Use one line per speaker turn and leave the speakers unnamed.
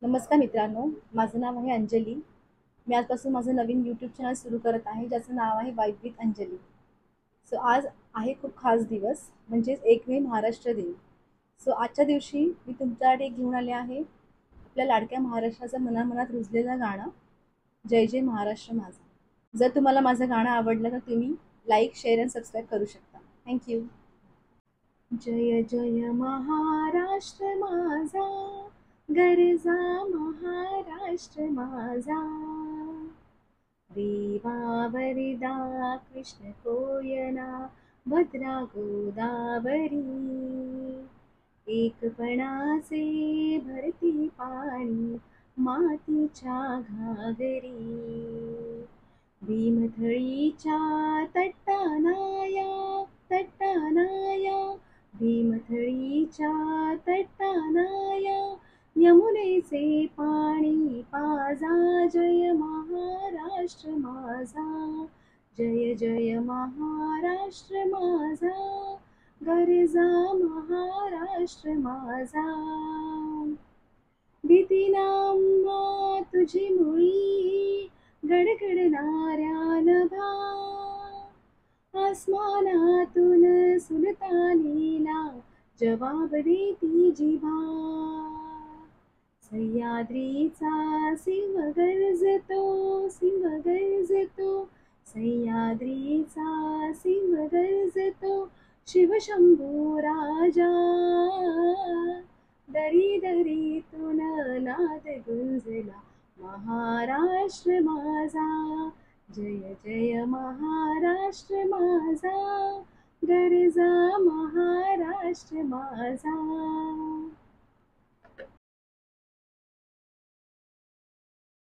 नमस्कार मित्रांनो, माझं नाव आहे अंजली. मी आजपासून माझं नवीन यूट्यूब चॅनल सुरू करत आहे, ज्याचं नाव आहे वाईब विथ अंजली. सो आज आहे खूप खास दिवस, म्हणजेच 1 मे महाराष्ट्र दिन. सो आजच्या दिवशी मी तुमच्यासाठी घेऊन आले आहे आपल्या लाडक्या महाराष्ट्राचं मनामनात रुजलेलं गाणं, जय जय महाराष्ट्र माझा. जर तुम्हाला माझं गाणं आवडलं तर तुम्ही लाईक, शेअर आणि सबस्क्राईब करू शकता. थँक्यू. जय जय महाराष्ट्र माझा, गरजा महाराष्ट्र माझा. देवा वरदा कृष्ण कोयना, भद्रा गोदावरी. एकपणाचे भरती पाणी मातीच्या घागरी. भीमथळीच्या तट्टानाया भीमथळीच्या तट्टानाया, यमुनेचे पाणी पाजा. जय महाराष्ट्र माझा, जय जय महाराष्ट्र माझा, गरजा महाराष्ट्र माझा. भीतीनाम्हा तुझी मुळी, गडगडणाऱ्या नभा. आसमानातून सुलतानीला जवाब देती जिभा. सह्याद्रीचा सिंह गरजतो, सह्याद्रीचा सिंह गरजतो. शिवशंभू राजा, दरी दरीतून नाद गुंजला महाराष्ट्र माझा. जय जय महाराष्ट्र माझा, गरजा महाराष्ट्र माझा.